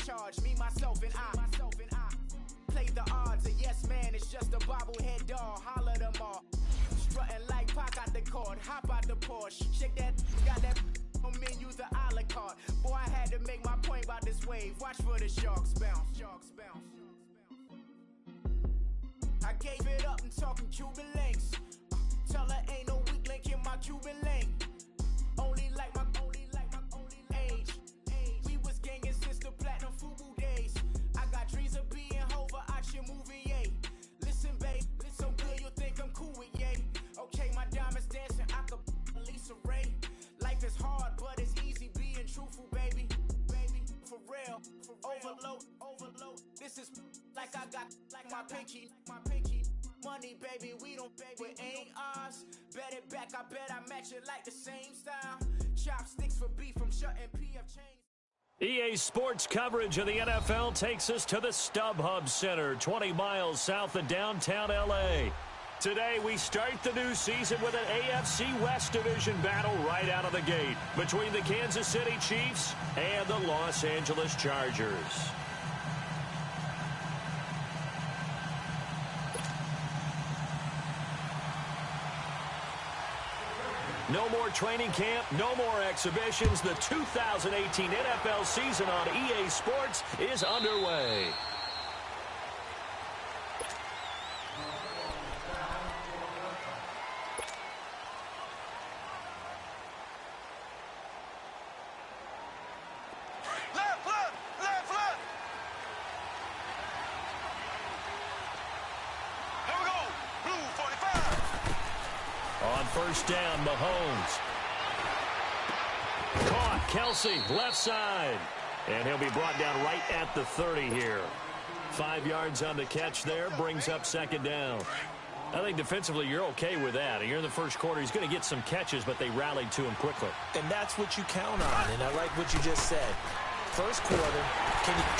charge. Me, myself, and I. Play the odds. A yes man is just a bobblehead doll. Holler them all. Strutting like Pac out the court. Hop out the Porsche. Shake that. Got that on menu, the a la carte. Boy, I had to make my point about this wave. Watch for the sharks bounce. Sharks bounce. I gave it up and talking Cuban links. Tell her ain't no weak link in my Cuban link. Only like my age. We was gangin' since the platinum FUBU days. I got dreams of being Hova out your movie, yay. Listen, babe, so good you'll think I'm cool with yay. Okay, my diamonds dancing, I could Lisa Ray. Life is hard, but it's easy being truthful, baby. For real, overload. This is like I got like my pinky. Money, baby, we don't pay, it ain't ours. Bet it back, I bet I match it like the same style. Chopsticks for beef from shutting PF chains. EA Sports coverage of the NFL takes us to the StubHub Center, 20 miles south of downtown L.A. Today, we start the new season with an AFC West Division battle right out of the gate between the Kansas City Chiefs and the Los Angeles Chargers. No more training camp, no more exhibitions. The 2018 NFL season on EA Sports is underway. First down, Mahomes. Caught, Kelsey, left side. And he'll be brought down right at the 30 here. 5 yards on the catch there, brings up second down. I think defensively you're okay with that. You're in the first quarter. He's going to get some catches, but they rallied to him quickly. And that's what you count on, and I like what you just said. First quarter,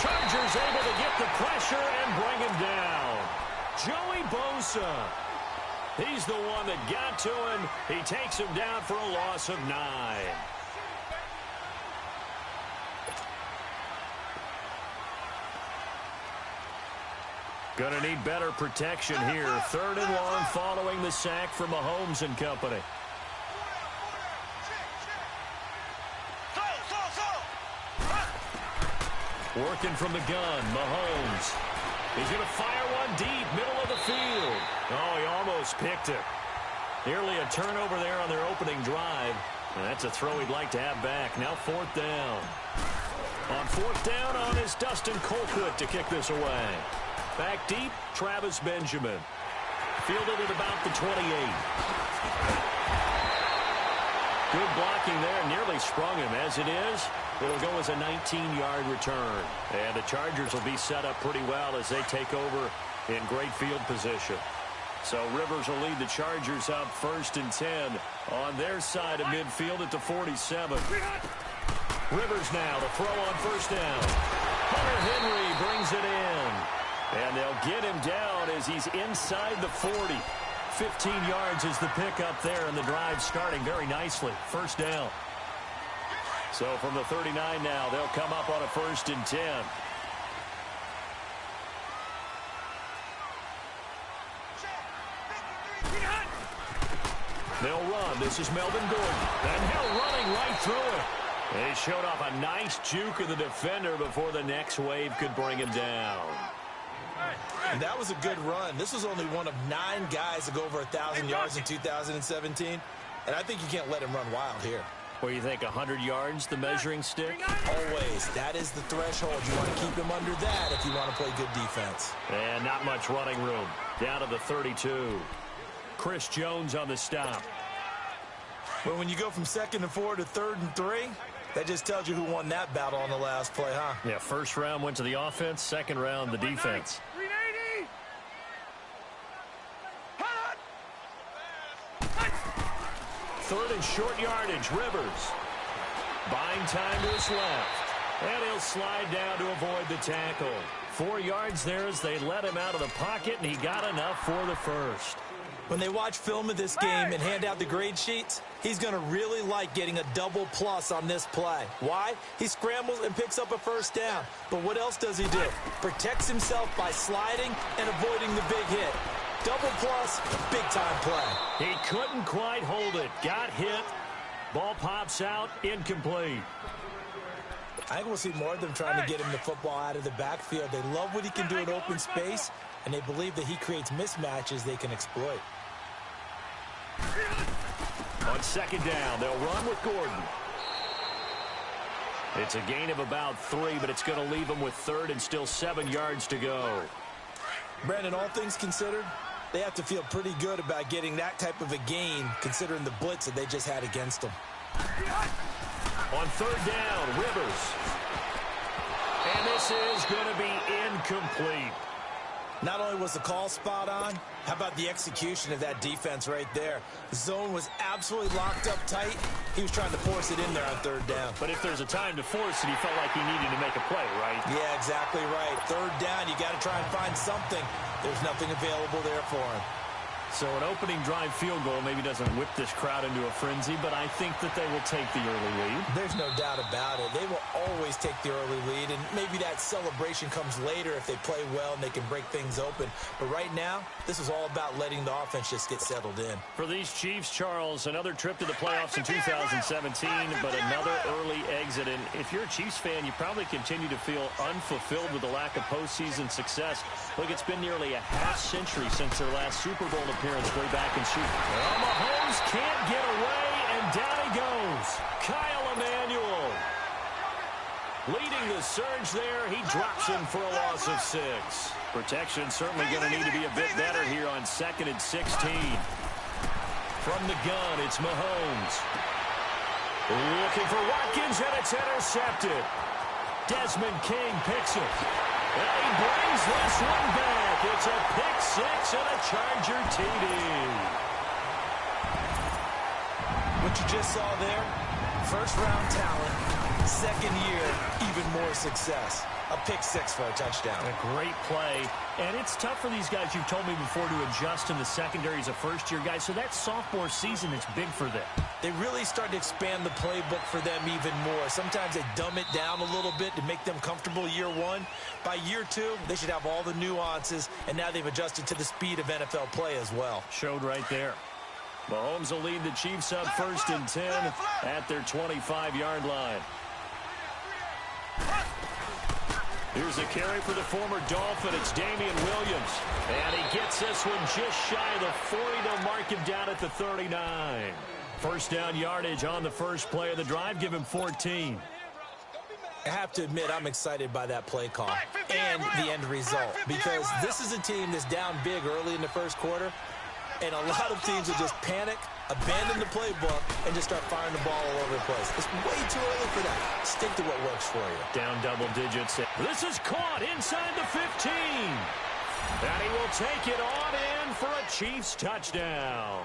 Chargers able to get the pressure and bring him down. Joey Bosa. He's the one that got to him. He takes him down for a loss of 9. Gonna need better protection here. 3rd and long following the sack from Mahomes and company. Working from the gun, Mahomes. He's going to fire one deep, middle of the field. Oh, he almost picked it. Nearly a turnover there on their opening drive. And that's a throw he'd like to have back. Now 4th down. On 4th down on is Dustin Colquitt to kick this away. Back deep, Travis Benjamin. Fielded at about the 28. Good blocking there. Nearly sprung him. As it is, it'll go as a 19-yard return. And the Chargers will be set up pretty well as they take over in great field position. So Rivers will lead the Chargers up 1st and 10 on their side of midfield at the 47. Rivers now to throw on 1st down. Hunter Henry brings it in. And they'll get him down as he's inside the 40. 15 yards is the pickup there, and the drive starting very nicely. 1st down. So from the 39 now, they'll come up on a 1st and 10. They'll run. This is Melvin Gordon. And Hill running right through it. They showed off a nice juke of the defender before the next wave could bring him down. And that was a good run. This was only one of 9 guys to go over 1,000 yards in 2017. And I think you can't let him run wild here. What do you think, 100 yards, the measuring stick? Always. That is the threshold. You want to keep him under that if you want to play good defense. And not much running room. Down to the 32. Chris Jones on the stop. But when you go from 2nd and 4 to 3rd and 3, that just tells you who won that battle on the last play, huh? Yeah, 1st round went to the offense, 2nd round the defense. 3rd and short yardage, Rivers. Buying time to his left. And he'll slide down to avoid the tackle. 4 yards there as they let him out of the pocket, and he got enough for the 1st. When they watch film of this game and hand out the grade sheets, he's going to really like getting a double plus on this play. Why? He scrambles and picks up a first down. But what else does he do? Protects himself by sliding and avoiding the big hit. Double plus, big-time play. He couldn't quite hold it. Got hit. Ball pops out, incomplete. I think we'll see more of them trying to get him the football out of the backfield. They love what he can do in open space, and they believe that he creates mismatches they can exploit. On second down, they'll run with Gordon. It's a gain of about 3, but it's going to leave them with third and still 7 yards to go. Brandon, all things considered, they have to feel pretty good about getting that type of a gain, considering the blitz that they just had against them. On third down, Rivers. And this is going to be incomplete. Not only was the call spot on, how about the execution of that defense right there? The zone was absolutely locked up tight. He was trying to force it in there on third down. But if there's a time to force it, he felt like he needed to make a play, right? Yeah, exactly right. Third down, you got to try and find something. There's nothing available there for him. So an opening drive field goal maybe doesn't whip this crowd into a frenzy, but I think that they will take the early lead. There's no doubt about it. They will always take the early lead, and maybe that celebration comes later if they play well and they can break things open. But right now, this is all about letting the offense just get settled in. For these Chiefs, Charles, another trip to the playoffs in 2017, but another early exit. And if you're a Chiefs fan, you probably continue to feel unfulfilled with the lack of postseason success. Look, it's been nearly a half-century since their last Super Bowl appearance way back in Super. Well, Mahomes can't get away, and down he goes. Kyle Emanuel leading the surge there. He drops him for a loss of 6. Protection certainly going to need to be a bit better here on 2nd and 16. From the gun, it's Mahomes. Looking for Watkins, and it's intercepted. Desmond King picks it. And he brings this one back. It's a pick 6 and a Charger TD. What you just saw there, first-round talent, second year, even more success. A pick 6 for a touchdown. A great play. And it's tough for these guys, you've told me before, to adjust in the secondary as a first-year guy. So that sophomore season is big for them. They really start to expand the playbook for them even more. Sometimes they dumb it down a little bit to make them comfortable year 1. By year 2, they should have all the nuances, and now they've adjusted to the speed of NFL play as well. Showed right there. Mahomes will lead the Chiefs up 1st and 10 at their 25-yard line. Here's a carry for the former Dolphin. It's Damian Williams. And he gets this one just shy of the 40. They'll mark him down at the 39. First down yardage on the first play of the drive. Give him 14. I have to admit, I'm excited by that play call and the end result, because this is a team that's down big early in the first quarter, and a lot of teams will just panic, abandon the playbook, and just start firing the ball all over the place. It's way too early for that. Stick to what works for you. Down double digits. This is caught inside the 15. And he will take it on in for a Chiefs touchdown.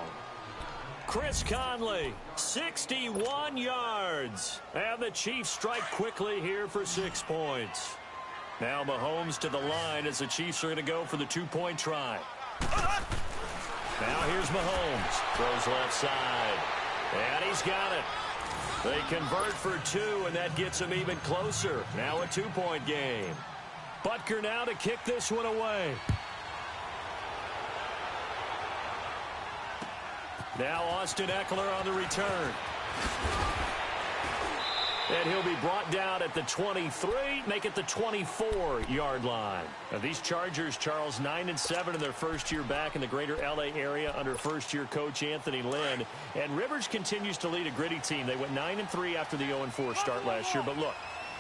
Chris Conley, 61 yards. And the Chiefs strike quickly here for 6 points. Now Mahomes to the line as the Chiefs are going to go for the 2-point try. Now here's Mahomes. Throws left side. And he's got it. They convert for 2, and that gets them even closer. Now a 2-point game. Butker now to kick this one away. Now Austin Eckler on the return. And he'll be brought down at the 23, make it the 24-yard line. Now these Chargers, Charles, 9-7 in their first year back in the greater L.A. area under first-year coach Anthony Lynn. And Rivers continues to lead a gritty team. They went 9-3 after the 0-4 start last year. But look,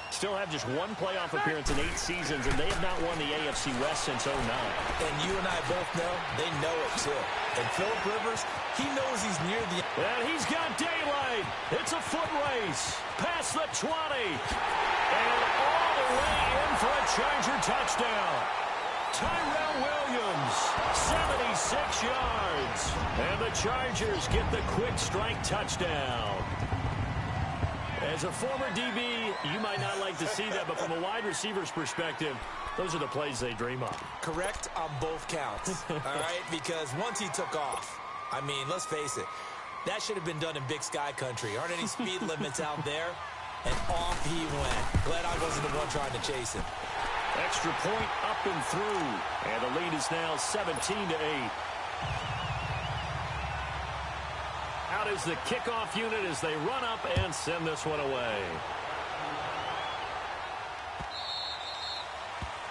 still have just 1 playoff appearance in 8 seasons, and they have not won the AFC West since 09. And you and I both know they know it, too. And Phillip Rivers, he knows he's near the... And he's got daylight. It's a foot race. Past the 20. And all the way in for a Charger touchdown. Tyrell Williams, 76 yards. And the Chargers get the quick strike touchdown. As a former DB, you might not like to see that, but from a wide receiver's perspective, those are the plays they dream of. Correct on both counts, all right? Because once he took off, I mean, let's face it, that should have been done in Big Sky country. Aren't any speed limits out there? And off he went. Glad I wasn't the one trying to chase him. Extra point up and through. And the lead is now 17-8. Out is the kickoff unit as they run up and send this one away.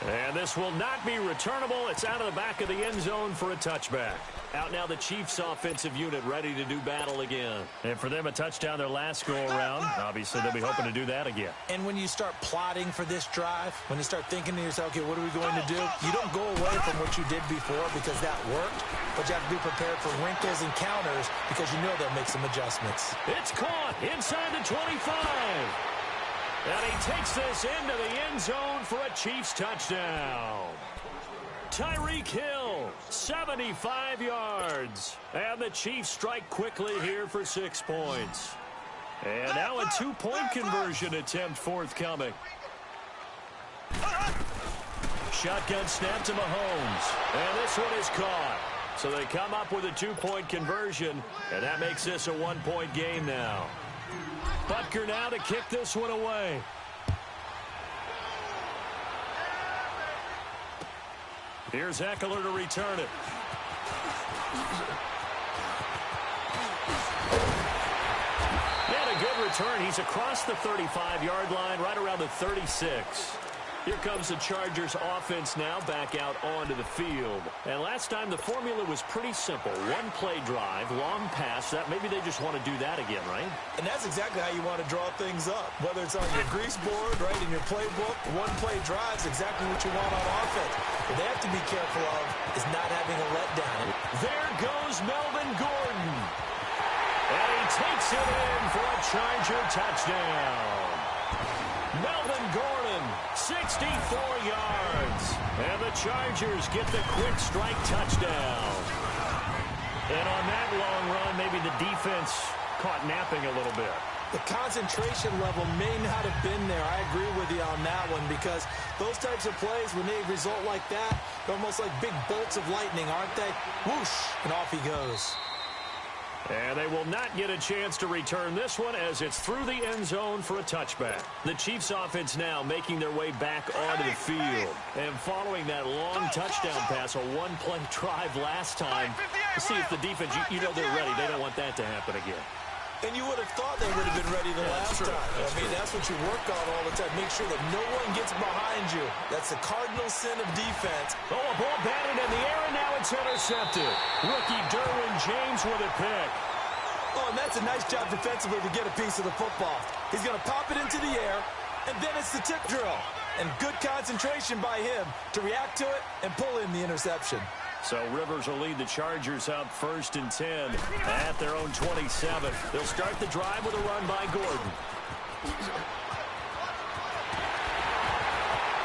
And this will not be returnable. It's out of the back of the end zone for a touchback. Out now the Chiefs offensive unit ready to do battle again. And for them, a touchdown their last go-around. Obviously, they'll be hoping to do that again. And when you start plotting for this drive, when you start thinking to yourself, okay, what are we going to do? You don't go away from what you did before because that worked, but you have to be prepared for wrinkles and counters because you know they'll make some adjustments. It's caught inside the 25. And he takes this into the end zone for a Chiefs touchdown. Tyreek Hill, 75 yards. And the Chiefs strike quickly here for 6 points. And now a 2-point conversion attempt forthcoming. Shotgun snap to Mahomes. And this one is caught. So they come up with a 2-point conversion, and that makes this a 1-point game now. Butker now to kick this one away. Here's Eckler to return it. And a good return. He's across the 35-yard line, right around the 36. Here comes the Chargers offense now back out onto the field. And last time the formula was pretty simple. 1-play drive, long pass. That maybe they just want to do that again, right? And that's exactly how you want to draw things up. Whether it's on your grease board, right, in your playbook, 1-play drive is exactly what you want on offense. What they have to be careful of is not having a letdown. There goes Melvin Gordon. And he takes it in for a Charger touchdown. Melvin Gordon, 64 yards. And the Chargers get the quick strike touchdown. And on that long run, maybe the defense caught napping a little bit. The concentration level may not have been there. I agree with you on that one because those types of plays, when they result like that, they're almost like big bolts of lightning, aren't they? Whoosh, and off he goes. And they will not get a chance to return this one as it's through the end zone for a touchback. The Chiefs offense now making their way back onto the field. And following that long touchdown pass, a 1-play drive last time, to see if the defense, you know they're ready. They don't want that to happen again. And you would have thought they would have been ready the last time. That's what you work on all the time. Make sure that no one gets behind you. That's the cardinal sin of defense. Oh, a ball batted in the air, and now it's intercepted. Rookie Derwin James with a pick. Oh, and that's a nice job defensively to get a piece of the football. He's going to pop it into the air, and then it's the tip drill. And good concentration by him to react to it and pull in the interception. So Rivers will lead the Chargers up 1st and 10 at their own 27. They'll start the drive with a run by Gordon.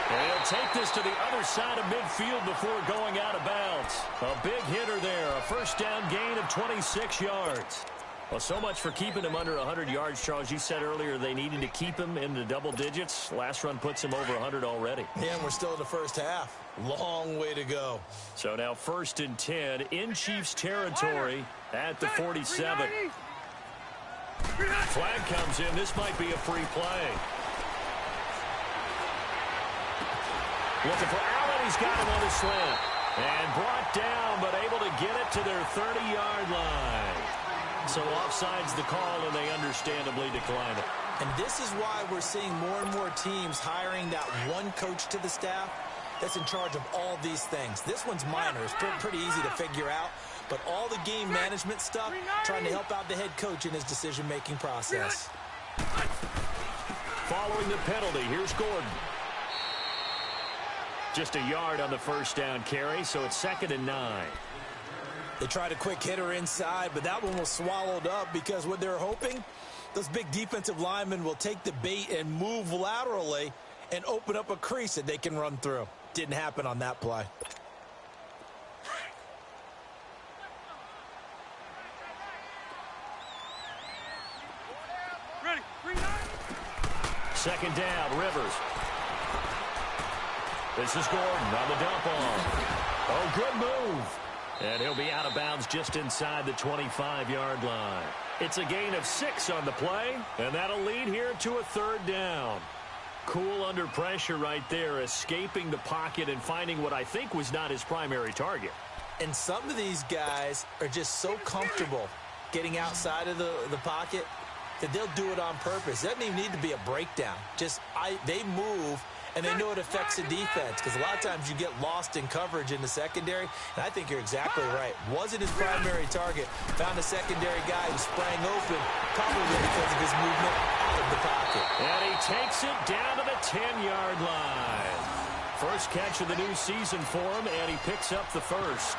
And he'll take this to the other side of midfield before going out of bounds. A big hitter there, a first down gain of 26 yards. Well, so much for keeping him under 100 yards, Charles. You said earlier they needed to keep him in the double digits. Last run puts him over 100 already. Yeah, and we're still in the first half. Long way to go. So now 1st and 10 in Chiefs territory at the 47. Flag comes in. This might be a free play. Looking for Allen. He's got him on the slant. And brought down, but able to get it to their 30-yard line. So offside's the call, and they understandably decline it. And this is why we're seeing more and more teams hiring that one coach to the staff that's in charge of all these things. This one's minor. It's pretty easy to figure out. But all the game management stuff, trying to help out the head coach in his decision-making process. Following the penalty, here's Gordon. Just a yard on the first down carry, so it's 2nd and 9. They tried a quick hitter inside, but that one was swallowed up because what they're hoping, those big defensive linemen will take the bait and move laterally and open up a crease that they can run through. Didn't happen on that play. Ready. 3-9. Second down, Rivers. This is Gordon on the dump off. Oh, good move. And he'll be out of bounds just inside the 25-yard line. It's a gain of 6 on the play, and that'll lead here to a third down. Cool under pressure right there, escaping the pocket and finding what I think was not his primary target. And some of these guys are just so comfortable getting outside of the pocket that they'll do it on purpose. It doesn't even need to be a breakdown. They move, and they know it affects the defense, because a lot of times you get lost in coverage in the secondary, and I think you're exactly right. Wasn't his primary target. Found a secondary guy who sprang open, probably because of his movement out of the pocket. And he takes it down to the 10-yard line. First catch of the new season for him, and he picks up the first.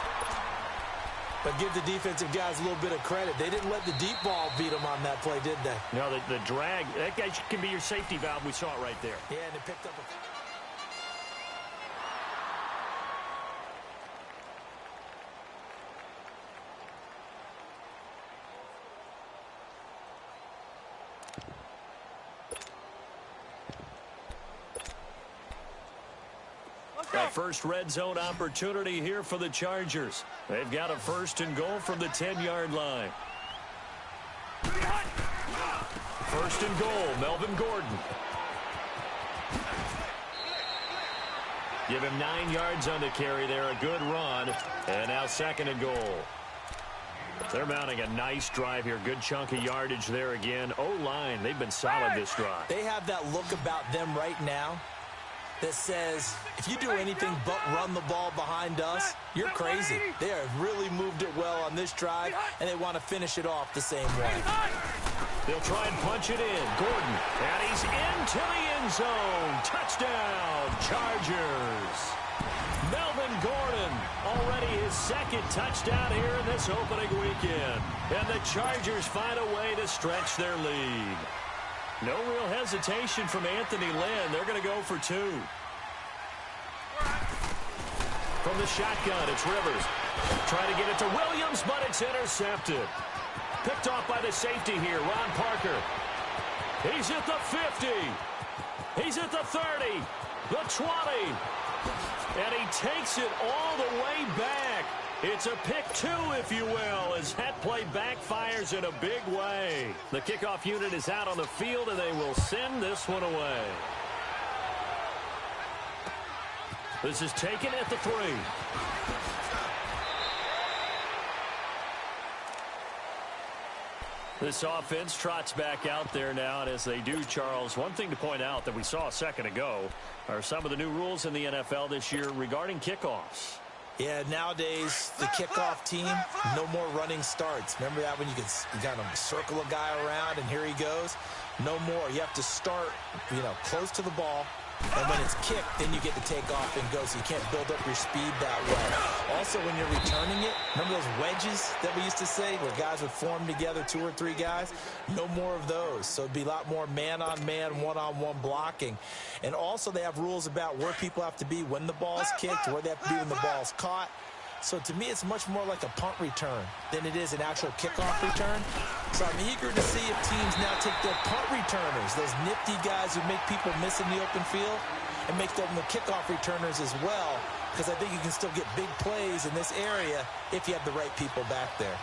But give the defensive guys a little bit of credit. They didn't let the deep ball beat them on that play, did they? No, the drag, that guy can be your safety valve. We saw it right there. Yeah, and they picked up a... That first red zone opportunity here for the Chargers. They've got a first and goal from the 10-yard line. First and goal, Melvin Gordon. Give him 9 yards on the carry there, a good run. And now second and goal. They're mounting a nice drive here. Good chunk of yardage there again. O-line, they've been solid this drive. They have that look about them right now that says, if you do anything but run the ball behind us, you're crazy. They have really moved it well on this drive, and they want to finish it off the same way. They'll try and punch it in. Gordon, and he's into the end zone. Touchdown, Chargers. Melvin Gordon, already his second touchdown here in this opening weekend. And the Chargers find a way to stretch their lead. No real hesitation from Anthony Lynn. They're going to go for 2. From the shotgun, it's Rivers. Trying to get it to Williams, but it's intercepted. Picked off by the safety here, Ron Parker. He's at the 50. He's at the 30. The 20. And he takes it all the way back. It's a pick 2, if you will, as that play backfires in a big way. The kickoff unit is out on the field, and they will send this one away. This is taken at the 3. This offense trots back out there now, and as they do, Charles, one thing to point out that we saw a second ago are some of the new rules in the NFL this year regarding kickoffs. Yeah, nowadays, the kickoff team, no more running starts. Remember that when you kind of circle a guy around and here he goes? No more. You have to start, close to the ball. And when it's kicked, then you get to take off and go, so you can't build up your speed that way. Also, when you're returning it, remember those wedges that we used to say where guys would form together, 2 or 3 guys? No more of those. So it'd be a lot more man-on-man, one-on-one blocking. And also they have rules about where people have to be when the ball's kicked, where they have to be when the ball's caught. So to me, it's much more like a punt return than it is an actual kickoff return. So I'm eager to see if teams now take their punt returners, those nifty guys who make people miss in the open field, and make them the kickoff returners as well, because I think you can still get big plays in this area if you have the right people back there.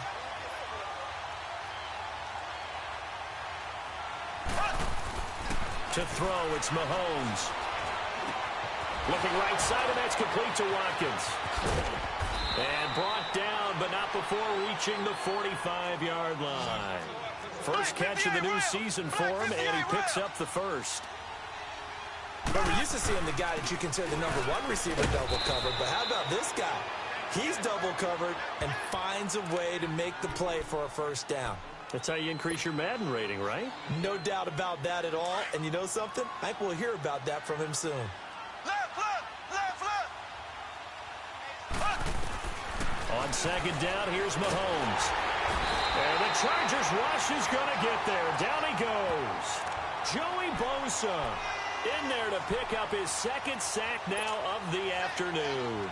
To throw, it's Mahomes. Looking right side, and that's complete to Watkins. And brought down, but not before reaching the 45-yard line. First catch of the new season for him, and he picks up the first. But we're used to seeing the guy that you consider the number 1 receiver double covered, but how about this guy? He's double covered and finds a way to make the play for a first down. That's how you increase your Madden rating, right? No doubt about that at all. And you know something? I think we'll hear about that from him soon. On second down, here's Mahomes. And the Chargers rush is going to get there. Down he goes. Joey Bosa in there to pick up his second sack now of the afternoon.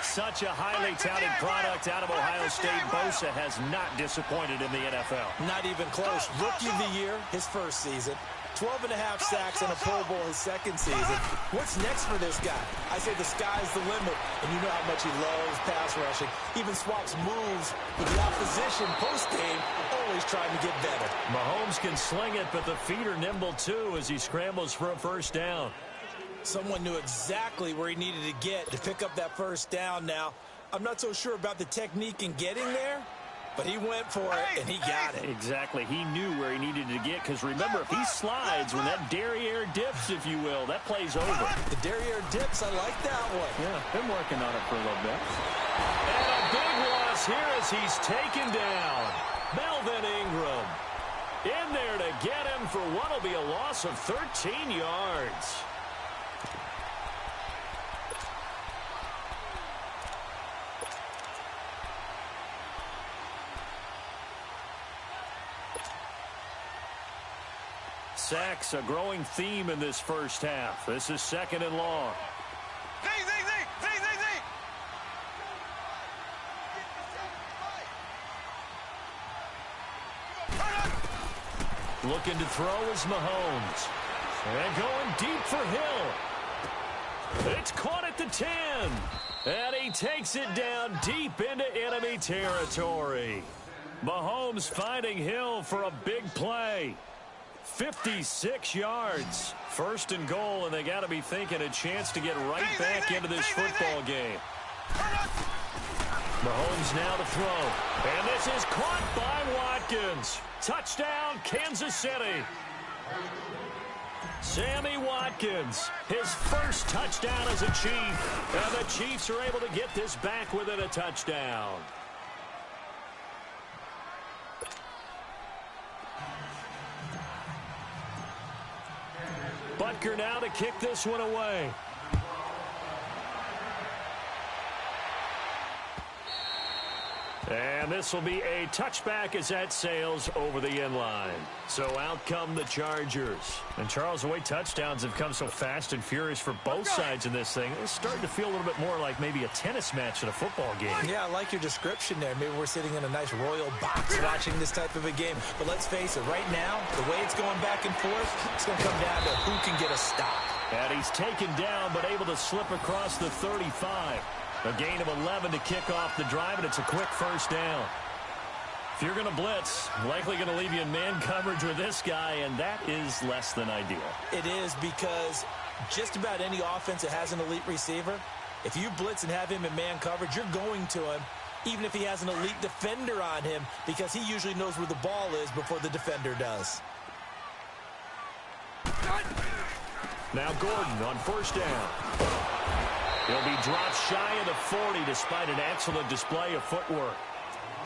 Such a highly touted product out of Ohio State. Bosa has not disappointed in the NFL. Not even close. Rookie of the year, his first season. 12 and a half sacks and a Pro Bowl his second season. What's next for this guy? I say the sky's the limit, and you know how much he loves pass rushing. Even swaps moves with the opposition post-game, always trying to get better. Mahomes can sling it, but the feet are nimble too as he scrambles for a first down. Someone knew exactly where he needed to get to pick up that first down now. I'm not so sure about the technique in getting there, but he went for it, and he got it. Exactly. He knew where he needed to get, because remember, if he slides, when that derriere dips, if you will, that play's over. The derriere dips, I like that one. Yeah, been working on it for a little bit. And a big loss here as he's taken down. Melvin Ingram in there to get him for what will be a loss of 13 yards. Sacks, a growing theme in this first half. This is second and long. Looking to throw is Mahomes. And going deep for Hill. It's caught at the 10. And he takes it down deep into enemy territory. Mahomes finding Hill for a big play. 56 yards. First and goal, and they got to be thinking a chance to get right back into this football game. Mahomes now to throw. And this is caught by Watkins. Touchdown, Kansas City. Sammy Watkins, his first touchdown as a Chief. And the Chiefs are able to get this back within a touchdown. Butker now to kick this one away. And this will be a touchback as that sails over the end line. So out come the Chargers. And Charles, the way touchdowns have come so fast and furious for both sides in this thing, it's starting to feel a little bit more like maybe a tennis match in a football game. Yeah, I like your description there. Maybe we're sitting in a nice royal box watching this type of a game. But let's face it, right now, the way it's going back and forth, it's going to come down to who can get a stop. And he's taken down but able to slip across the 35. A gain of 11 to kick off the drive, and it's a quick first down. If you're going to blitz, likely going to leave you in man coverage with this guy, and that is less than ideal. It is, because just about any offense that has an elite receiver, if you blitz and have him in man coverage, you're going to him, even if he has an elite defender on him, because he usually knows where the ball is before the defender does. Now Gordon on first down. He'll be dropped shy of the 40 despite an excellent display of footwork.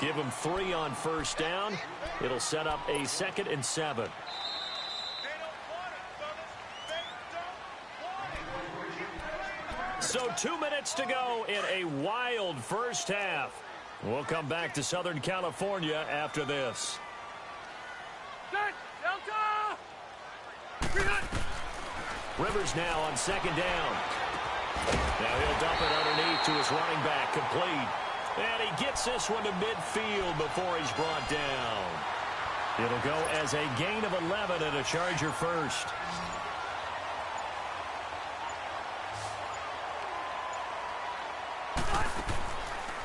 Give him 3 on first down. It'll set up a 2nd and 7. So 2 minutes to go in a wild first half. We'll come back to Southern California after this. Rivers now on second down. Now he'll dump it underneath to his running back, complete. And he gets this one to midfield before he's brought down. It'll go as a gain of 11 and a Charger first.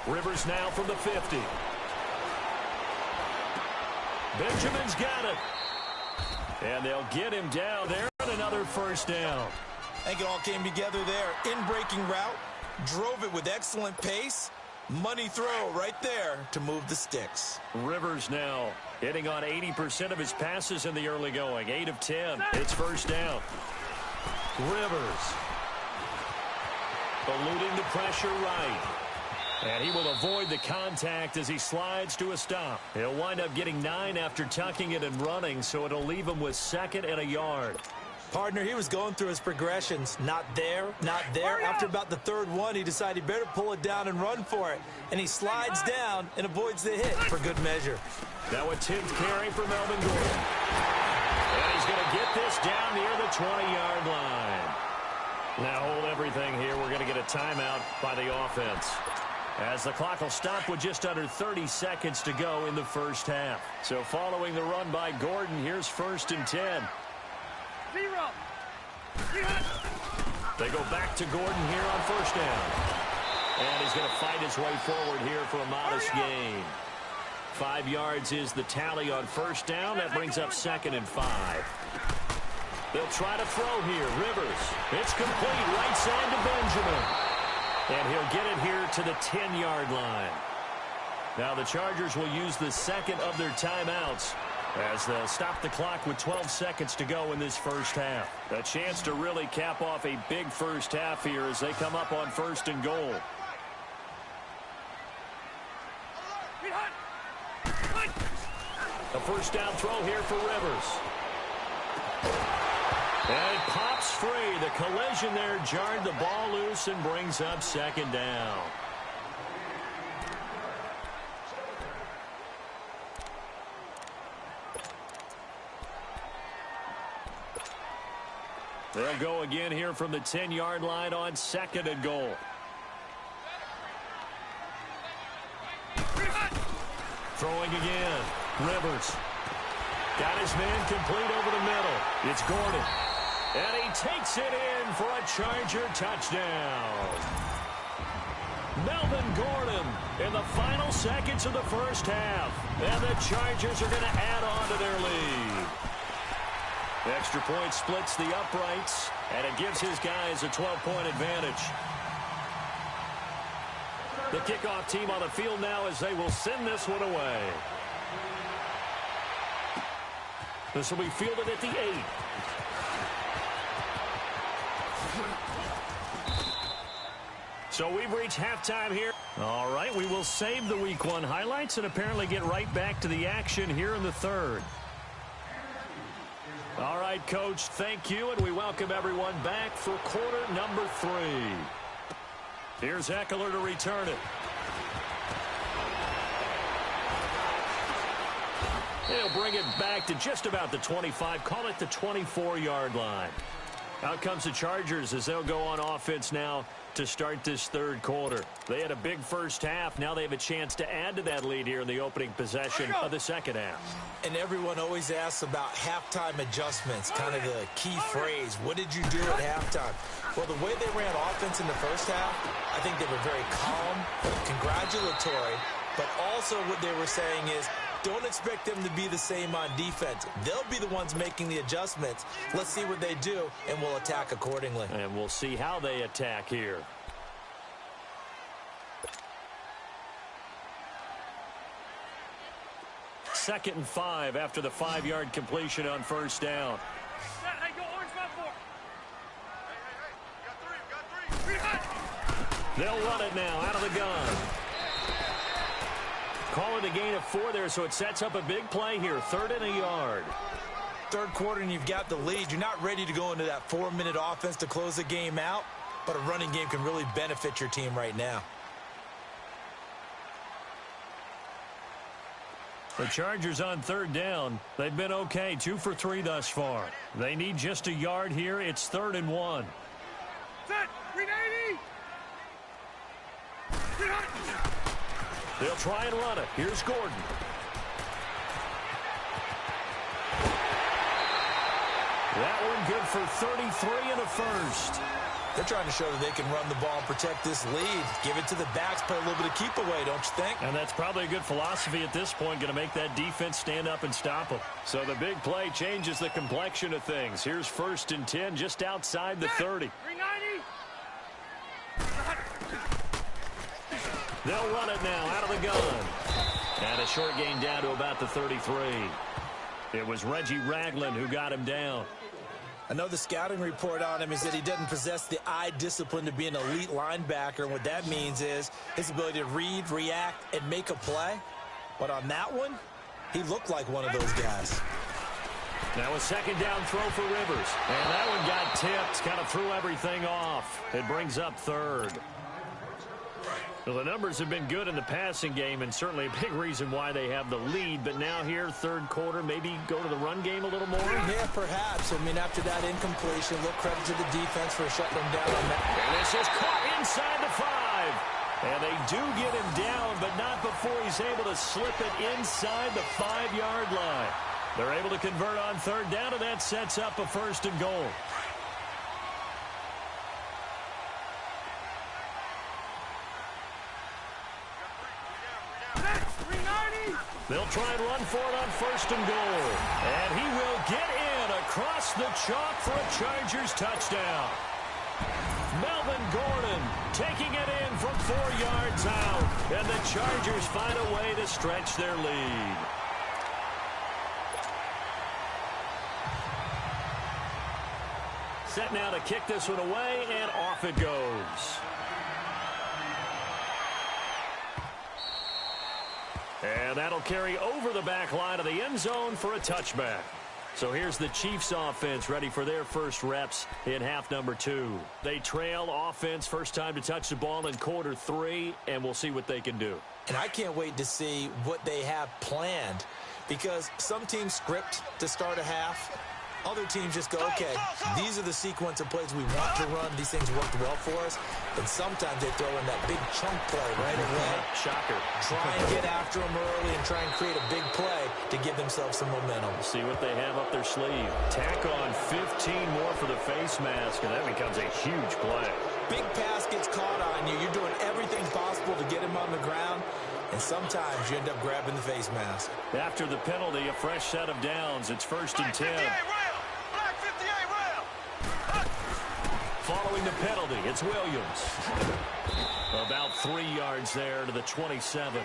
Rivers now from the 50. Benjamin's got it. And they'll get him down there on another first down. I think it all came together there. In-breaking route, drove it with excellent pace. Money throw right there to move the sticks. Rivers now hitting on 80% of his passes in the early going. 8 of 10. It's first down. Rivers eluding the pressure right. And he will avoid the contact as he slides to a stop. He'll wind up getting 9 after tucking it and running, so it'll leave him with 2nd and a yard. Partner, he was going through his progressions. Not there, not there. After about the 3rd one, he decided he better pull it down and run for it. And he slides down and avoids the hit for good measure. Now a 10th carry for Melvin Gordon. And he's going to get this down near the 20-yard line. Now hold everything here. We're going to get a timeout by the offense, as the clock will stop with just under 30 seconds to go in the first half. So following the run by Gordon, here's 1st and 10. They go back to Gordon here on first down. And he's going to fight his way forward here for a modest gain. 5 yards is the tally on first down. That brings up 2nd and 5. They'll try to throw here. Rivers. It's complete. Right side to Benjamin. And he'll get it here to the 10-yard line. Now the Chargers will use the second of their timeouts as they'll stop the clock with 12 seconds to go in this first half. A chance to really cap off a big first half here as they come up on 1st and goal. A first down throw here for Rivers. And it pops free. The collision there jarred the ball loose and brings up 2nd down. They'll go again here from the 10-yard line on 2nd and goal. Throwing again. Rivers. Got his man complete over the middle. It's Gordon. And he takes it in for a Charger touchdown. Melvin Gordon in the final seconds of the first half. And the Chargers are going to add on to their lead. The extra point splits the uprights, and it gives his guys a 12-point advantage. The kickoff team on the field now as they will send this one away. This will be fielded at the 8. So we've reached halftime here. All right, we will save the Week 1 highlights and apparently get right back to the action here in the 3rd. All right, Coach, thank you, and we welcome everyone back for quarter number 3. Here's Eckler to return it. He'll bring it back to just about the 25, call it the 24-yard line. Out comes the Chargers as they'll go on offense now to start this 3rd quarter. They had a big first half. Now they have a chance to add to that lead here in the opening possession of the 2nd half. And everyone always asks about halftime adjustments, kind of the key phrase. What did you do at halftime? Well, the way they ran offense in the first half, I think they were very calm, congratulatory, but also what they were saying is, don't expect them to be the same on defense. They'll be the ones making the adjustments. Let's see what they do, and we'll attack accordingly. And we'll see how they attack here. Second and 5 after the 5-yard completion on first down. They'll run it now out of the gun. Call it a gain of 4 there, so it sets up a big play here. 3rd and a yard. 3rd quarter and you've got the lead. You're not ready to go into that 4-minute offense to close the game out, but a running game can really benefit your team right now. The Chargers on 3rd down. They've been okay, 2 for 3 thus far. They need just a yard here. It's 3rd and 1. Set, 380. They'll try and run it. Here's Gordon. That one good for 33 and a first. They're trying to show that they can run the ball and protect this lead. Give it to the backs, play a little bit of keep away, don't you think? And that's probably a good philosophy at this point, going to make that defense stand up and stop them. So the big play changes the complexion of things. Here's 1st and 10 just outside the 30. 390. They'll run it now out of the gun. And a short gain down to about the 33. It was Reggie Ragland who got him down. I know the scouting report on him is that he doesn't possess the eye discipline to be an elite linebacker. And what that means is his ability to read, react, and make a play. But on that one, he looked like one of those guys. Now a 2nd down throw for Rivers. And that one got tipped, kind of threw everything off. It brings up 3rd. Well, the numbers have been good in the passing game and certainly a big reason why they have the lead. But now here, 3rd quarter, maybe go to the run game a little more? Yeah, perhaps. I mean, after that incompletion, a little credit to the defense for shutting them down on that. And this is caught inside the 5. And they do get him down, but not before he's able to slip it inside the 5-yard line. They're able to convert on third down, and that sets up a 1st and goal. They'll try and run for it on 1st and goal. And he will get in across the chalk for a Chargers touchdown. Melvin Gordon taking it in from 4 yards out. And the Chargers find a way to stretch their lead. Set now to kick this one away, and off it goes. And that'll carry over the back line of the end zone for a touchback. So here's the Chiefs offense ready for their first reps in half number 2. They trail offense, first time to touch the ball in quarter 3, and we'll see what they can do. And I can't wait to see what they have planned, because some teams script to start a half. Other teams just go, okay, these are the sequence of plays we want to run. These things worked well for us. And sometimes they throw in that big chunk play right away. Shocker. Try and get after them early and try and create a big play to give themselves some momentum. See what they have up their sleeve. Tack on 15 more for the face mask, and that becomes a huge play. Big pass gets caught on you. You're doing everything possible to get him on the ground. And sometimes you end up grabbing the face mask. After the penalty, a fresh set of downs. It's 1st and 10. Following the penalty, it's Williams. About 3 yards there to the 27.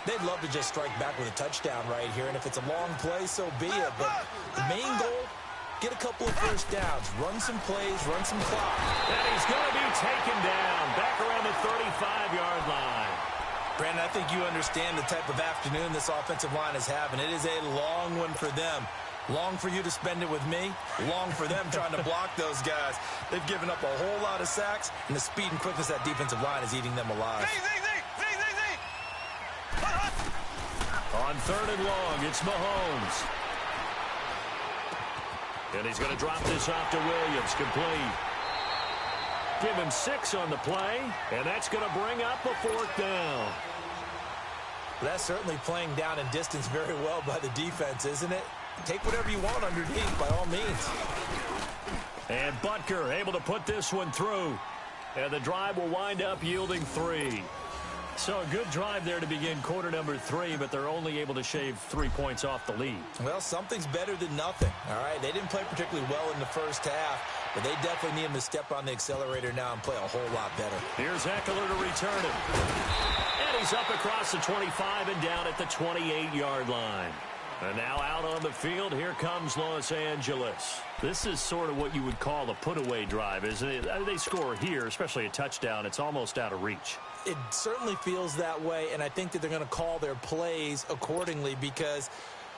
They'd love to just strike back with a touchdown right here, and if it's a long play, so be it. But the main goal, get a couple of first downs, run some plays, run some clock. And he's going to be taken down back around the 35-yard line. Brandon, I think you understand the type of afternoon this offensive line is having. It is a long one for them. Long for you to spend it with me. Long for them trying to block those guys. They've given up a whole lot of sacks, and the speed and quickness of that defensive line is eating them alive. On 3rd and long, it's Mahomes. And he's going to drop this off to Williams, complete. Give him 6 on the play, and that's going to bring up a 4th down. That's certainly playing down in distance very well by the defense, isn't it? Take whatever you want underneath, by all means. And Butker able to put this one through. And the drive will wind up yielding 3. So a good drive there to begin quarter number 3, but they're only able to shave 3 points off the lead. Well, something's better than nothing, all right? They didn't play particularly well in the first half, but they definitely need him to step on the accelerator now and play a whole lot better. Here's Eckler to return it. And he's up across the 25 and down at the 28-yard line. And now out on the field, here comes Los Angeles. This is sort of what you would call a put-away drive, isn't it? They score here, especially a touchdown. It's almost out of reach. It certainly feels that way, and I think that they're going to call their plays accordingly, because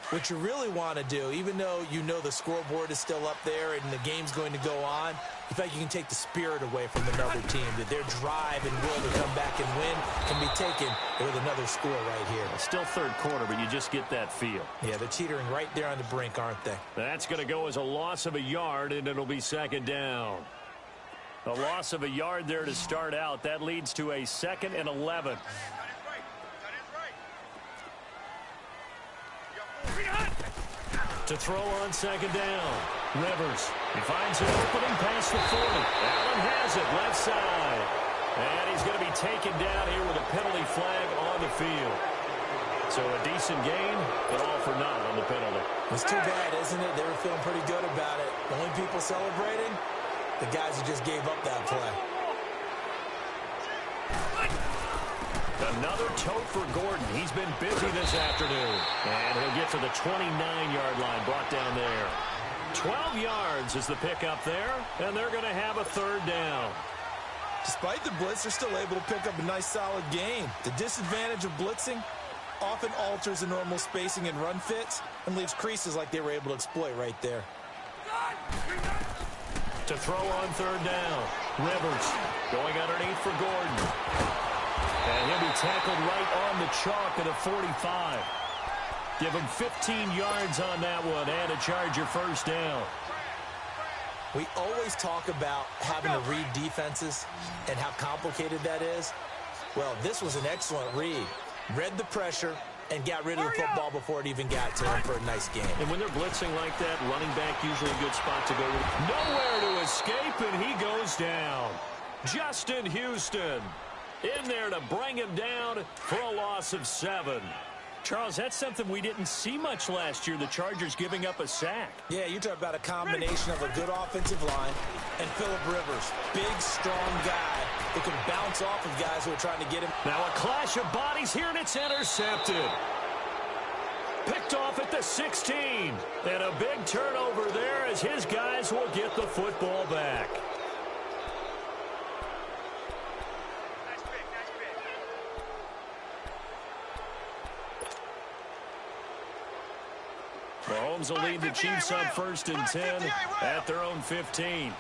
what you really want to do, even though you know the scoreboard is still up there and the game's going to go on, in fact, you can take the spirit away from another team, that their drive and will to come back and win can be taken with another score right here. Still 3rd quarter, but you just get that feel. Yeah, they're teetering right there on the brink, aren't they? That's going to go as a loss of a yard, and it'll be 2nd down. A loss of a yard there to start out. That leads to a 2nd and 11. To throw on 2nd down. Rivers. He finds an opening past the 40. Allen has it left side. And he's going to be taken down here with a penalty flag on the field. So a decent gain, but all for naught on the penalty. It's too bad, isn't it? They were feeling pretty good about it. The only people celebrating, the guys who just gave up that play. Another tote for Gordon. He's been busy this afternoon. And he'll get to the 29-yard line, brought down there. 12 yards is the pickup there, and they're going to have a 3rd down. Despite the blitz, they're still able to pick up a nice, solid gain. The disadvantage of blitzing often alters the normal spacing and run fits and leaves creases like they were able to exploit right there. To throw on 3rd down. Rivers going underneath for Gordon. And he'll be tackled right on the chalk at a 45. Give him 15 yards on that one and a Charger 1st down. We always talk about having to read defenses and how complicated that is. Well, this was an excellent read. Read the pressure, and got rid of the football before it even got to him for a nice game. And when they're blitzing like that, running back usually a good spot to go with. Nowhere to escape, and he goes down. Justin Houston in there to bring him down for a loss of 7. Charles, that's something we didn't see much last year, the Chargers giving up a sack. Yeah, you talk about a combination of a good offensive line and Phillip Rivers, big, strong guy who can bounce off of guys who are trying to get him. Now a clash of bodies here, and it's intercepted. Picked off at the 16. And a big turnover there as his guys will get the football back. Mahomes will lead the Chiefs on 1st and 10 at their own 15.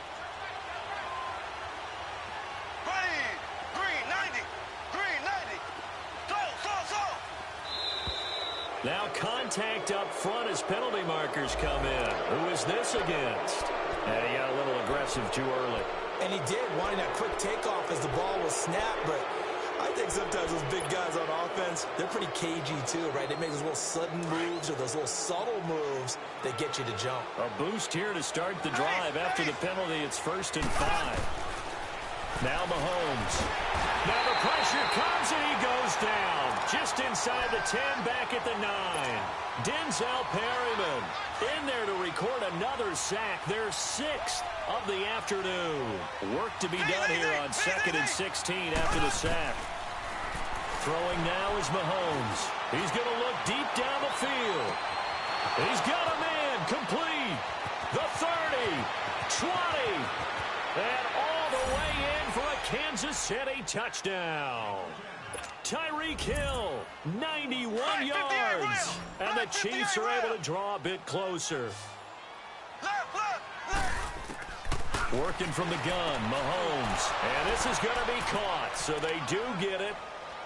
Now contact up front as penalty markers come in. Who is this against? And he got a little aggressive too early. And he did, wanting that quick takeoff as the ball was snapped, but I think sometimes those big guys on offense, they're pretty cagey too, right? They make those little sudden moves or those little subtle moves that get you to jump. A boost here to start the drive. After the penalty, it's 1st and 5. Now Mahomes. Now the pressure comes and he goes down. Just inside the 10, back at the 9. Denzel Perryman in there to record another sack. Their 6th of the afternoon. Work to be done here on 2nd and 16 after the sack. Throwing now is Mahomes. He's going to look deep down the field. He's got a man complete. The 30, 20, and all the way in for a Kansas City touchdown. Tyreek Hill, 91 yards. And the Chiefs are able to draw a bit closer. Working from the gun, Mahomes. And this is going to be caught, so they do get it.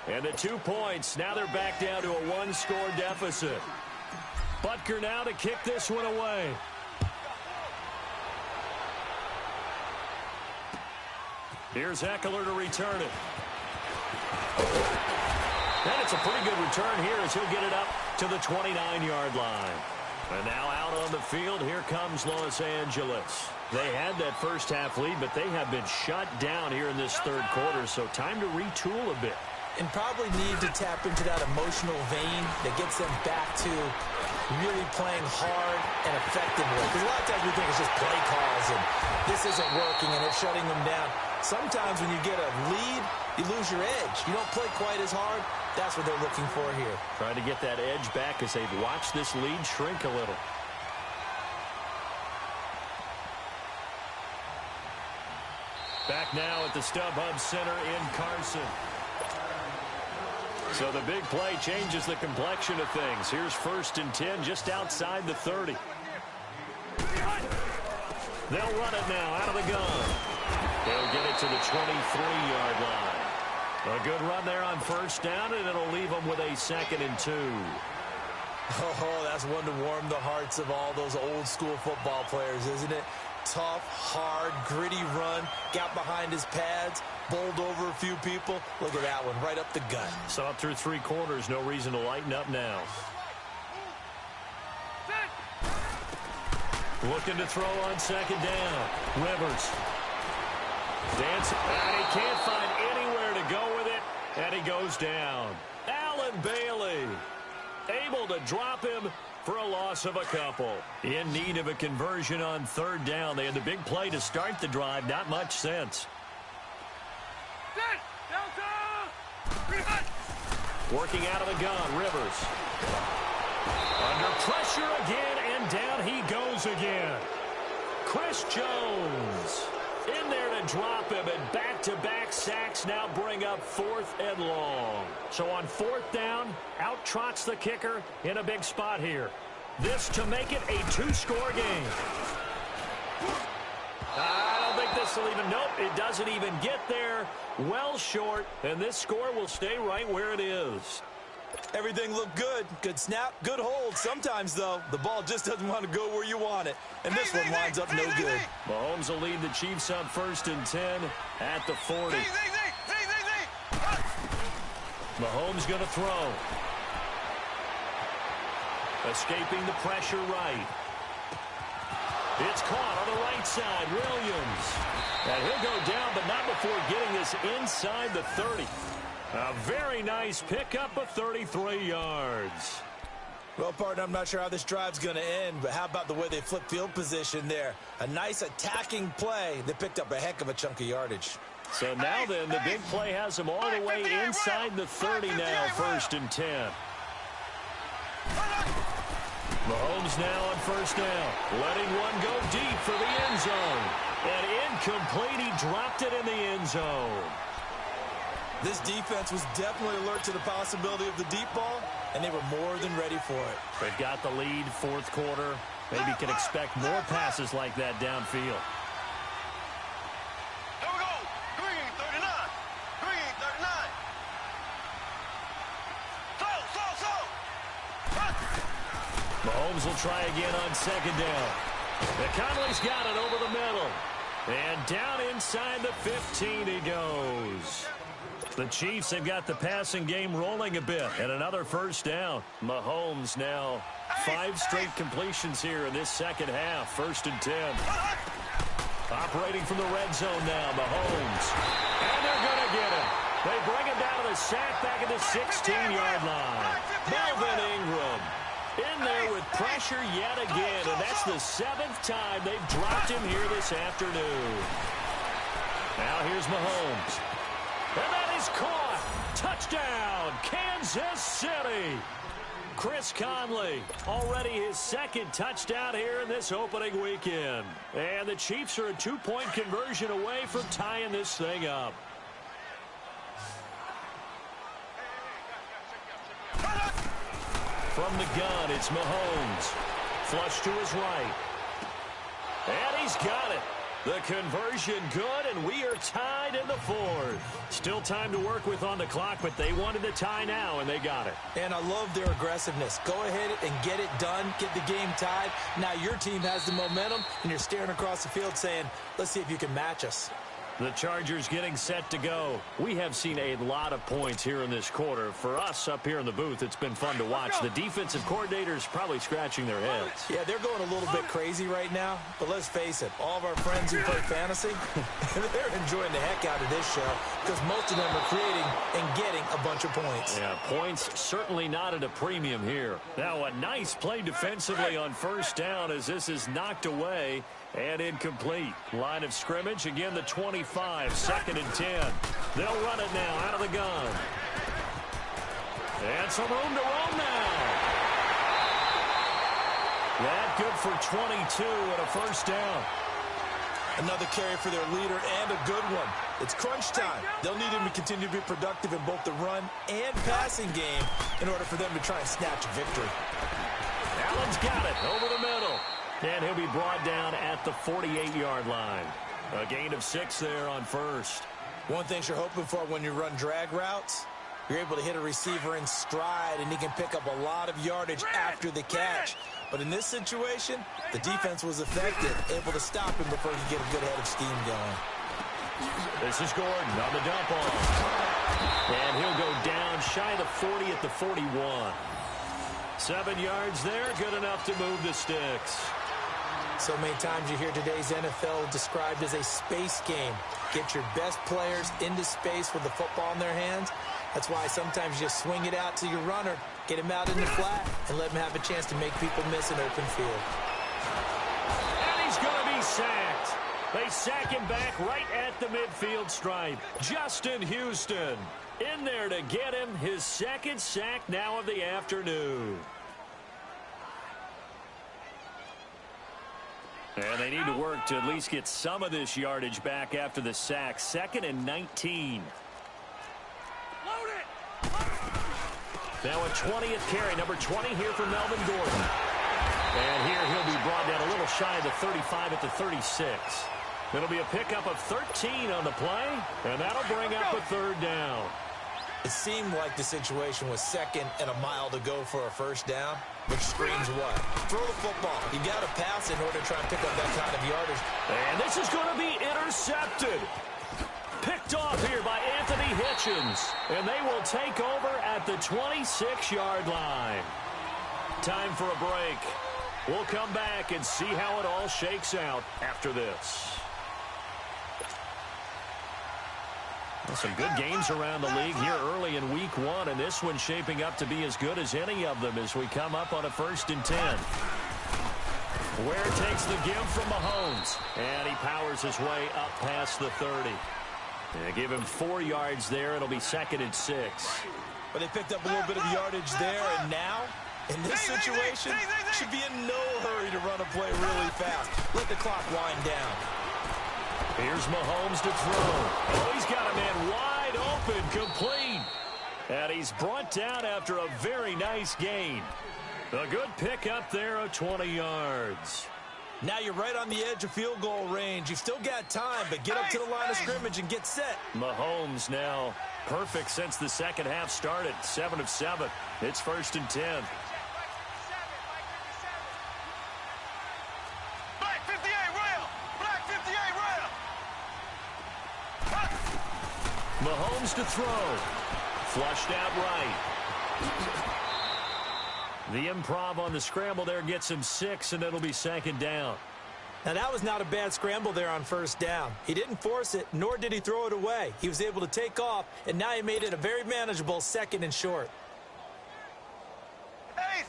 And the 2 points, now they're back down to a 1-score deficit. Butker now to kick this one away. Here's Eckler to return it. And it's a pretty good return here as he'll get it up to the 29-yard line. And now out on the field, here comes Los Angeles. They had that first half lead, but they have been shut down here in this 3rd quarter, so time to retool a bit. And probably need to tap into that emotional vein that gets them back to really playing hard and effectively. Because a lot of times we think it's just play calls and this isn't working and it's shutting them down. Sometimes when you get a lead, you lose your edge. You don't play quite as hard. That's what they're looking for here. Trying to get that edge back as they've watched this lead shrink a little. Back now at the StubHub Center in Carson. So the big play changes the complexion of things. Here's 1st and 10 just outside the 30. They'll run it now out of the gun. They'll get it to the 23-yard line. A good run there on 1st down, and it'll leave them with a 2nd and 2. Oh, that's one to warm the hearts of all those old-school football players, isn't it? Tough, hard, gritty run. Got behind his pads, bowled over a few people. Look at that one, right up the gut. Saw it through 3 quarters. No reason to lighten up now. Looking to throw on 2nd down. Rivers. Dancing. And he can't find anywhere to go with it. And he goes down. Allen Bailey able to drop him for a loss of a couple. In need of a conversion on 3rd down. They had the big play to start the drive. Not much sense. Working out of the gun, Rivers. Under pressure again, and down he goes again. Chris Jones in there to drop him, and back-to-back sacks now bring up 4th and long. So on 4th down, out trots the kicker in a big spot here. This to make it a 2-score game. I don't think this will even, nope, it doesn't even get there. Well short, and this score will stay right where it is. Everything looked good. Good snap, good hold. Sometimes, though, the ball just doesn't want to go where you want it. And this one winds up no good. Mahomes will lead the Chiefs on 1st and 10 at the 40. Mahomes going to throw. Escaping the pressure right. It's caught on the right side. Williams. And he'll go down, but not before getting this inside the 30. A very nice pickup of 33 yards. Well, partner, I'm not sure how this drive's going to end, but how about the way they flip field position there? A nice attacking play that picked up a heck of a chunk of yardage. So now then, the big play has them all the way inside the 30 now, 1st and 10. Mahomes now on 1st down, letting one go deep for the end zone. And incomplete, he dropped it in the end zone. This defense was definitely alert to the possibility of the deep ball, and they were more than ready for it. They've got the lead, 4th quarter. Maybe can expect more passes like that downfield. Here we go. Green 39. Green 39. Mahomes will try again on 2nd down. Conley's got it over the middle. And down inside the 15 he goes. The Chiefs have got the passing game rolling a bit. And another 1st down. Mahomes now 5 straight completions here in this second half. 1st and 10. Operating from the red zone now, Mahomes. And they're going to get him. They bring him down to the sack back at the 16-yard line. Melvin Ingram in there with pressure yet again. And that's the 7th time they've dropped him here this afternoon. Now here's Mahomes. And that is caught. Touchdown, Kansas City. Chris Conley, already his 2nd touchdown here in this opening weekend. And the Chiefs are a 2-point conversion away from tying this thing up. From the gun, it's Mahomes. Flush to his right. And he's got it. The conversion good, and we are tied in the 4th. Still time to work with on the clock, but they wanted the tie now, and they got it. And I love their aggressiveness. Go ahead and get it done, get the game tied. Now your team has the momentum, and you're staring across the field saying, let's see if you can match us. The Chargers getting set to go. We have seen a lot of points here in this quarter. For us up here in the booth, it's been fun to watch. The defensive coordinators probably scratching their heads. Yeah, they're going a little bit crazy right now. But let's face it, all of our friends who play fantasy, they're enjoying the heck out of this show because most of them are creating and getting a bunch of points. Yeah, points certainly not at a premium here. Now a nice play defensively on 1st down as this is knocked away. And incomplete. Line of scrimmage, again the 25, 2nd and 10. They'll run it now out of the gun. And some room to roam now. That good for 22 and a 1st down. Another carry for their leader and a good one. It's crunch time. They'll need him to continue to be productive in both the run and passing game in order for them to try and snatch a victory. Allen's got it over the middle. And he'll be brought down at the 48-yard line. A gain of 6 there on 1st. One thing you're hoping for when you run drag routes, you're able to hit a receiver in stride, and he can pick up a lot of yardage after the catch. But in this situation, the defense was effective, able to stop him before he could get a good head of steam going. This is Gordon on the dump off. And he'll go down shy of the 40 at the 41. 7 yards there, good enough to move the sticks. So many times you hear today's NFL described as a space game. Get your best players into space with the football in their hands. That's why sometimes you just swing it out to your runner, get him out in the flat, and let him have a chance to make people miss an open field. And he's going to be sacked. They sack him back right at the midfield stripe. Justin Houston in there to get him his 2nd sack now of the afternoon. And they need to work to at least get some of this yardage back after the sack. 2nd and 19. Now a 20th carry, number 20 here for Melvin Gordon. And here he'll be brought down a little shy of the 35 at the 36. It'll be a pickup of 13 on the play, and that'll bring up a 3rd down. It seemed like the situation was 2nd and a mile to go for a 1st down, which screams what? Throw the football. You got to pass in order to try and pick up that kind of yardage. And this is going to be intercepted. Picked off here by Anthony Hitchens. And they will take over at the 26-yard line. Time for a break. We'll come back and see how it all shakes out after this. Well, some good games around the league here early in week 1, and this one's shaping up to be as good as any of them as we come up on a 1st and 10. Ware takes the give from Mahomes, and he powers his way up past the 30. And give him 4 yards there. It'll be 2nd and 6. But they picked up a little bit of yardage there, and now, in this situation, should be in no hurry to run a play really fast. Let the clock wind down. Here's Mahomes to throw. Oh, he's got a man wide open, complete. And he's brought down after a very nice gain. A good pickup there of 20 yards. Now you're right on the edge of field goal range. You've still got time, but get up to the line of scrimmage and get set. Mahomes now perfect since the second half started. 7 of 7. It's 1st and 10. Black 58 rail. Black 58 rail. Mahomes to throw. Flushed out right. The improv on the scramble there gets him 6, and it'll be 2nd down. Now, that was not a bad scramble there on 1st down. He didn't force it, nor did he throw it away. He was able to take off, and now he made it a very manageable 2nd and short. Ace.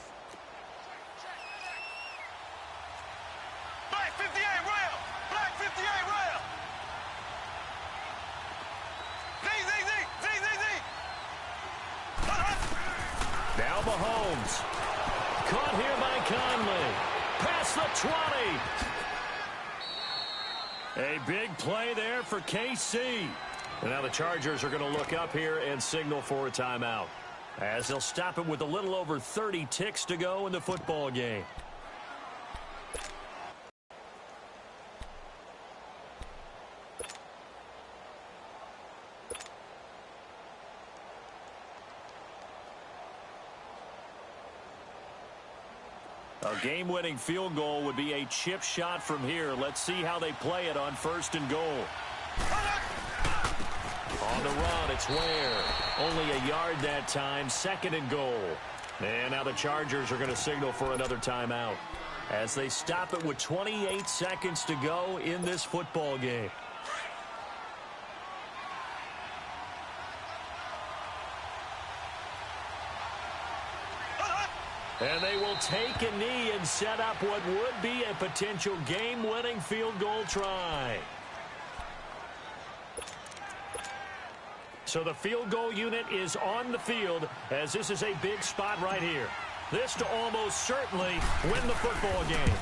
Black 58 rail. Black 58 rail. Z. Now Mahomes. Caught here by Conley. Past the 20. A big play there for KC. And now the Chargers are going to look up here and signal for a timeout, as they'll stop it with a little over 30 ticks to go in the football game. A game-winning field goal would be a chip shot from here. Let's see how they play it on 1st and goal. On the run, it's Ware. Only a yard that time, 2nd and goal. And now the Chargers are going to signal for another timeout, as they stop it with 28 seconds to go in this football game. And they will take a knee and set up what would be a potential game-winning field goal try. So the field goal unit is on the field, as this is a big spot right here. This to almost certainly win the football game.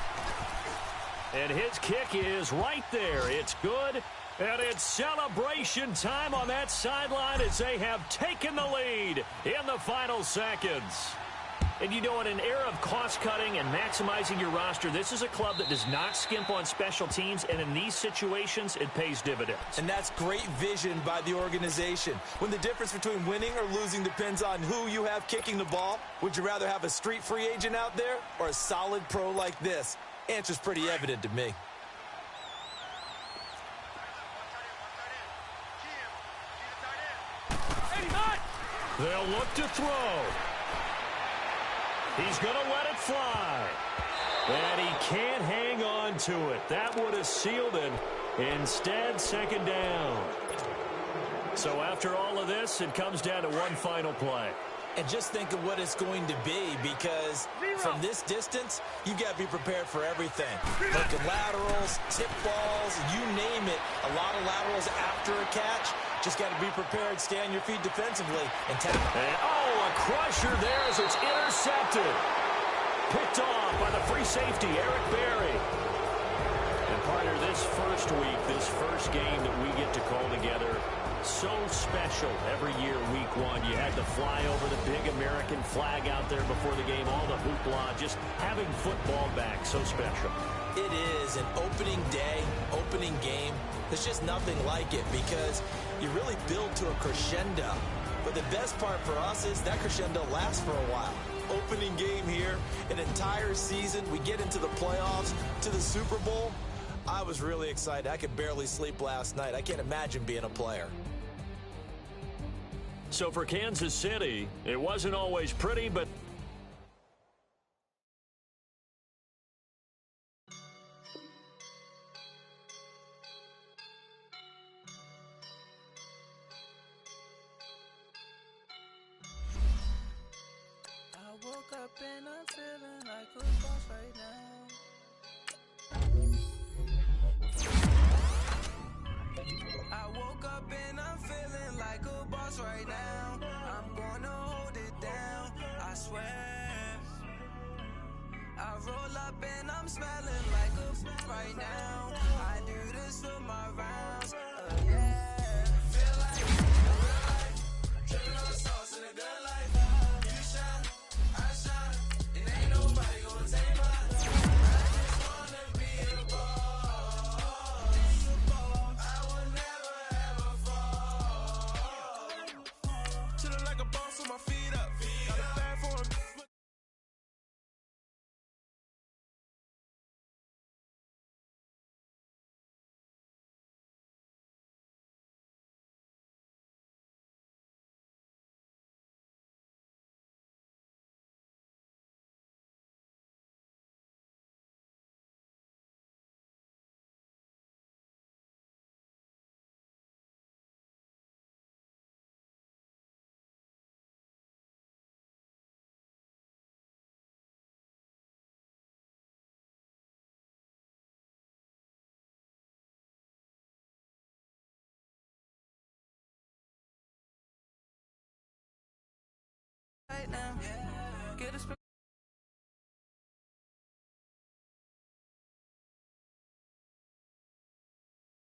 And his kick is right there. It's good, and it's celebration time on that sideline as they have taken the lead in the final seconds. And, you know, in an era of cost-cutting and maximizing your roster, this is a club that does not skimp on special teams, and in these situations, it pays dividends. And that's great vision by the organization. When the difference between winning or losing depends on who you have kicking the ball, would you rather have a street free agent out there or a solid pro like this? Answer's pretty evident to me. They'll look to throw. He's going to let it fly. And he can't hang on to it. That would have sealed it. Instead, 2nd down. So after all of this, it comes down to one final play. And just think of what it's going to be, because from this distance, you've got to be prepared for everything. Looking laterals, tip balls, you name it. A lot of laterals after a catch. Just got to be prepared, stay on your feet defensively, and tackle. And, oh, a crusher there as it's intercepted. Picked off by the free safety, Eric Berry. And partner, this first week, this first game that we get to call together, so special every year, week 1. You had to fly over the big American flag out there before the game, all the hoopla, just having football back, so special. It is an opening day, opening game. There's just nothing like it, because you really build to a crescendo. But the best part for us is that crescendo lasts for a while. Opening game here, an entire season. We get into the playoffs, to the Super Bowl. I was really excited. I could barely sleep last night. I can't imagine being a player. So for Kansas City, it wasn't always pretty, but up and I'm smelling like a right now. I do this for my rounds. Yeah. Feel like real life. Dripping on sauce in a good life. You shine, I shine, and ain't nobody gonna take my. I just wanna be a ball. I will never ever fall. Chillin' like a boss with my feet up. Got a bad for him. Right now, get a